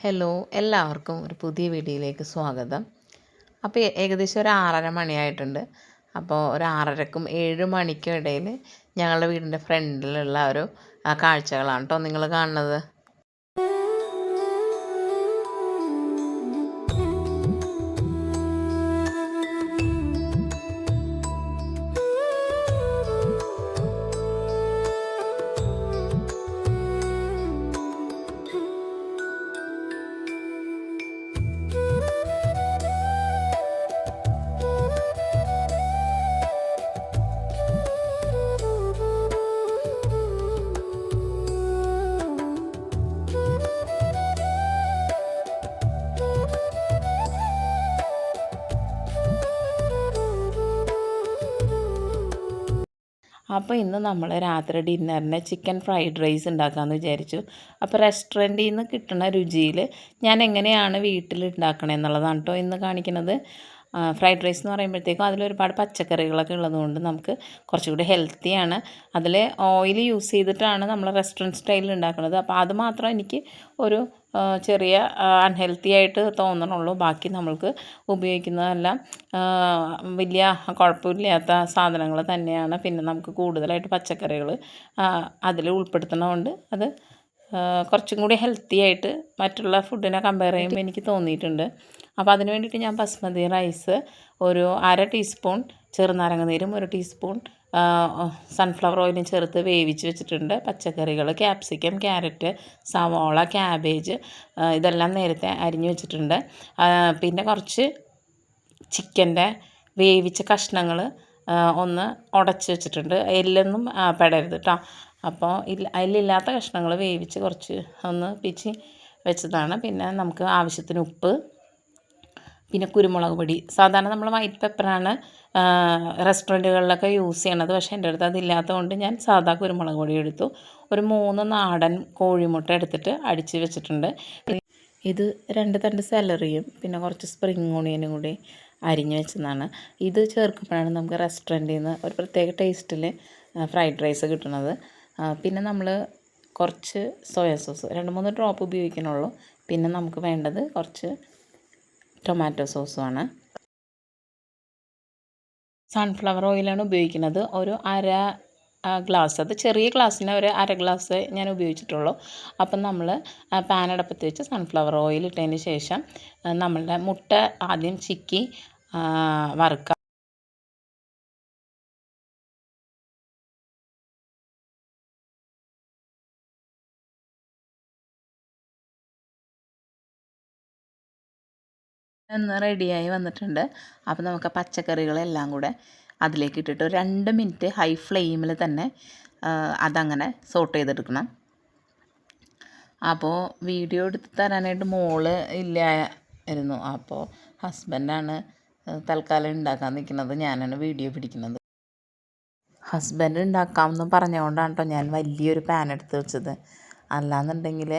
Hello, എല്ലാവർക്കും ഒരു പുതിയ വീഡിയോയിലേക്ക് സ്വാഗതം. അപ്പോൾ ഏകദേശം ഒരു 6:30 മണിയായിട്ടുണ്ട്. അപ്പോൾ ഒരു 6:30ക്കും 7 മണിക്കും ഇടയിൽ ഞങ്ങളുടെ വീടിൻ്റെ ഫ്രണ്ടിലുള്ള ഒരു കാഴ്ചകളാണ് കേട്ടോ നിങ്ങൾ കാണുന്നത്. അപ്പോൾ ഇന്ന് നമ്മൾ രാത്രി ഡിന്നറിന് ചിക്കൻ ഫ്രൈഡ് റൈസ് ഉണ്ടാക്കാമെന്ന് വിചാരിച്ചു. അപ്പോൾ റെസ്റ്റോറൻറ്റിൽ നിന്ന് കിട്ടുന്ന രുചിയിൽ ഞാൻ എങ്ങനെയാണ് വീട്ടിൽ ഉണ്ടാക്കണമെന്നുള്ളതാണ് കേട്ടോ ഇന്ന് കാണിക്കുന്നത്. ഫ്രൈഡ് റൈസ് എന്ന് പറയുമ്പോഴത്തേക്കും അതിലൊരുപാട് പച്ചക്കറികളൊക്കെ ഉള്ളതുകൊണ്ട് നമുക്ക് കുറച്ചുകൂടി ഹെൽത്തിയാണ്. അതിൽ ഓയിൽ യൂസ് ചെയ്തിട്ടാണ് നമ്മൾ റെസ്റ്റോറൻറ്റ് സ്റ്റൈലിൽ ഉണ്ടാക്കുന്നത്. അപ്പോൾ അത് മാത്രം എനിക്ക് ഒരു ചെറിയ അൺഹെൽത്തി ആയിട്ട് തോന്നണുള്ളൂ. ബാക്കി നമ്മൾക്ക് ഉപയോഗിക്കുന്നതെല്ലാം വലിയ കുഴപ്പമില്ലാത്ത സാധനങ്ങൾ തന്നെയാണ്. പിന്നെ നമുക്ക് കൂടുതലായിട്ട് പച്ചക്കറികൾ അതിൽ ഉൾപ്പെടുത്തണതുകൊണ്ട് അത് കുറച്ചും കൂടി ഹെൽത്തി ആയിട്ട് മറ്റുള്ള ഫുഡിനെ കമ്പയർ ചെയ്യുമ്പോൾ എനിക്ക് തോന്നിയിട്ടുണ്ട്. അപ്പോൾ അതിന് വേണ്ടിയിട്ട് ഞാൻ ബസ്മതി റൈസ് ഒരു 1/2 ടീസ്പൂൺ ചെറുനാരങ്ങ നീരും 1 ടീസ്പൂൺ സൺഫ്ലവർ ഓയിലും ചേർത്ത് വേവിച്ച് വെച്ചിട്ടുണ്ട്. പച്ചക്കറികൾ ക്യാപ്സിക്കം, ക്യാരറ്റ്, സവാള, ക്യാബേജ് ഇതെല്ലാം നേരത്തെ അരിഞ്ഞു വെച്ചിട്ടുണ്ട്. പിന്നെ കുറച്ച് ചിക്കൻ്റെ വേവിച്ച കഷ്ണങ്ങൾ ഒന്ന് ഉടച്ച് വെച്ചിട്ടുണ്ട്. എല്ലൊന്നും പെടരുത് കേട്ടോ. അപ്പോൾ അതിലില്ലാത്ത കഷ്ണങ്ങൾ വേവിച്ച് കുറച്ച് ഒന്ന് പിച്ചി വെച്ചതാണ്. പിന്നെ നമുക്ക് ആവശ്യത്തിന് ഉപ്പ്, പിന്നെ കുരുമുളക് പൊടി. സാധാരണ നമ്മൾ വൈറ്റ് പെപ്പറാണ് റെസ്റ്റോറൻറ്റുകളിലൊക്കെ യൂസ് ചെയ്യണത്. പക്ഷേ എൻ്റെ അടുത്ത് അതില്ലാത്തതുകൊണ്ട് ഞാൻ സാധാ കുരുമുളക് പൊടി എടുത്തു. ഒരു 3 നാടൻ കോഴിമുട്ട എടുത്തിട്ട് അടിച്ച് വെച്ചിട്ടുണ്ട്. ഇത് 2 തണ്ട് സെലറിയും പിന്നെ കുറച്ച് സ്പ്രിംഗ് ഓണിയനും കൂടി അരിഞ്ഞ് വെച്ചതാണ്. ഇത് ചേർക്കുമ്പോഴാണ് നമുക്ക് റെസ്റ്റോറൻറ്റിൽ നിന്ന് ഒരു പ്രത്യേക ടേസ്റ്റിൽ ഫ്രൈഡ് റൈസ് കിട്ടുന്നത്. പിന്നെ നമ്മൾ കുറച്ച് സോയാ സോസ് 2-3 ഡ്രോപ്പ് ഉപയോഗിക്കണുള്ളൂ. പിന്നെ നമുക്ക് വേണ്ടത് കുറച്ച് ടൊമാറ്റോ സോസുമാണ്. സൺഫ്ലവർ ഓയിലാണ് ഉപയോഗിക്കുന്നത്. ഒരു 1/2 ഗ്ലാസ്, അത് ചെറിയ ഗ്ലാസ്സിന് ഒരു 1/2 ഗ്ലാസ് ഞാൻ ഉപയോഗിച്ചിട്ടുള്ളൂ. അപ്പം നമ്മൾ പാൻ അടുപ്പത്ത് വെച്ച് സൺഫ്ലവർ ഓയിൽ ഇട്ടതിന് ശേഷം നമ്മളുടെ മുട്ട ആദ്യം ചിക്കി വറുക്കുക. ഒന്ന് റെഡിയായി വന്നിട്ടുണ്ട്. അപ്പോൾ നമുക്ക് പച്ചക്കറികളെല്ലാം കൂടെ അതിലേക്ക് ഇട്ടിട്ട് ഒരു 2 മിനിറ്റ് ഹൈ ഫ്ലെയിമിൽ തന്നെ അതങ്ങനെ സോട്ട് ചെയ്തെടുക്കണം. അപ്പോൾ വീഡിയോ എടുത്ത് തരാനായിട്ട് മോള് ഇല്ലായിരുന്നു. അപ്പോൾ ഹസ്ബൻഡാണ് തൽക്കാലം ഉണ്ടാക്കാൻ നിൽക്കുന്നത്, ഞാനാണ് വീഡിയോ പിടിക്കുന്നത്. ഹസ്ബൻഡ് ഉണ്ടാക്കാമെന്ന് പറഞ്ഞുകൊണ്ടാണ് കേട്ടോ ഞാൻ വലിയൊരു പാൻ എടുത്ത് വെച്ചത്. അല്ലാന്നുണ്ടെങ്കിൽ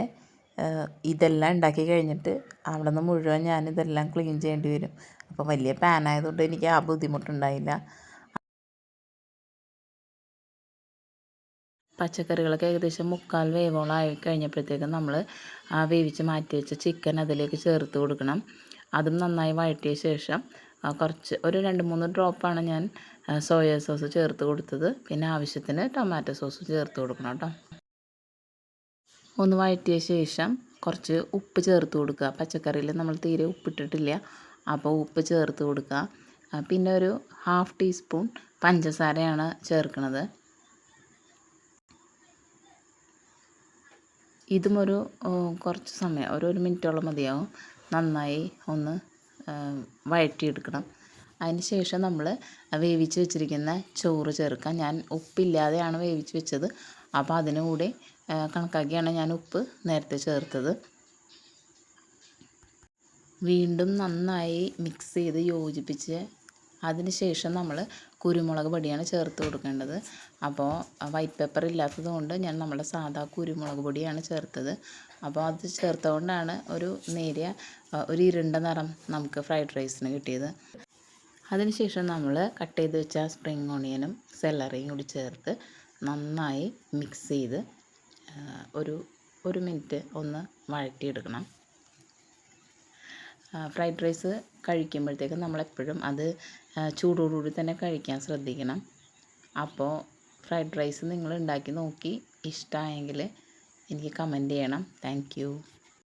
ഇതെല്ലാം ഉണ്ടാക്കി കഴിഞ്ഞിട്ട് അവിടെ നിന്ന് മുഴുവൻ ഞാനിതെല്ലാം ക്ലീൻ ചെയ്യേണ്ടി വരും. അപ്പോൾ വലിയ പാനായതുകൊണ്ട് എനിക്ക് ആ ബുദ്ധിമുട്ടുണ്ടായില്ല. പച്ചക്കറികളൊക്കെ ഏകദേശം 3/4 വേവോളം ആയി കഴിഞ്ഞപ്പോഴത്തേക്കും നമ്മൾ വേവിച്ച് മാറ്റി വെച്ച ചിക്കൻ അതിലേക്ക് ചേർത്ത് കൊടുക്കണം. അതും നന്നായി വഴറ്റിയ ശേഷം കുറച്ച് ഒരു 2-3 ഡ്രോപ്പാണ് ഞാൻ സോയ സോസ് ചേർത്ത് കൊടുത്തത്. പിന്നെ ആവശ്യത്തിന് ടൊമാറ്റോ സോസ് ചേർത്ത് കൊടുക്കണം കേട്ടോ. ഒന്ന് വഴറ്റിയ ശേഷം കുറച്ച് ഉപ്പ് ചേർത്ത് കൊടുക്കുക. പച്ചക്കറിയിൽ നമ്മൾ തീരെ ഉപ്പിട്ടിട്ടില്ല, അപ്പോൾ ഉപ്പ് ചേർത്ത് കൊടുക്കുക. പിന്നെ ഒരു 1/2 ടീസ്പൂൺ പഞ്ചസാരയാണ് ചേർക്കുന്നത്. ഇതും ഒരു കുറച്ച് സമയം ഒരു മിനിറ്റോളം മതിയാവും. നന്നായി ഒന്ന് വഴറ്റിയെടുക്കണം. അതിന് ശേഷം നമ്മൾ വേവിച്ച് വെച്ചിരിക്കുന്ന ചോറ് ചേർക്കാം. ഞാൻ ഉപ്പില്ലാതെയാണ് വേവിച്ച് വെച്ചത്. അപ്പോൾ അതിനുകൂടി കണക്കാക്കിയാണ് ഞാൻ ഉപ്പ് നേരത്തെ ചേർത്തത്. വീണ്ടും നന്നായി മിക്സ് ചെയ്ത് യോജിപ്പിച്ച് അതിന് ശേഷം നമ്മൾ കുരുമുളക് പൊടിയാണ് ചേർത്ത് കൊടുക്കേണ്ടത്. അപ്പോൾ വൈറ്റ് പെപ്പർ ഇല്ലാത്തത് കൊണ്ട് ഞാൻ നമ്മുടെ സാധാ കുരുമുളക് പൊടിയാണ് ചേർത്തത്. അപ്പോൾ അത് ചേർത്തുകൊണ്ടാണ് ഒരു നേരിയ ഒരു ഇരുണ്ട നിറം നമുക്ക് ഫ്രൈഡ് റൈസിന് കിട്ടിയത്. അതിനുശേഷം നമ്മൾ കട്ട് ചെയ്ത് വെച്ച സ്പ്രിംഗ് ഓണിയനും സെലറിയും കൂടി ചേർത്ത് നന്നായി മിക്സ് ചെയ്ത് ഒരു മിനിറ്റ് ഒന്ന് വഴറ്റിയെടുക്കണം. ഫ്രൈഡ് റൈസ് കഴിക്കുമ്പോഴത്തേക്കും നമ്മളെപ്പോഴും അത് ചൂടോടുകൂടി തന്നെ കഴിക്കാൻ ശ്രദ്ധിക്കണം. അപ്പോൾ ഫ്രൈഡ് റൈസ് നിങ്ങൾ ഉണ്ടാക്കി നോക്കി ഇഷ്ടമായെങ്കിൽ എനിക്ക് കമൻറ്റ് ചെയ്യണം. Thank you.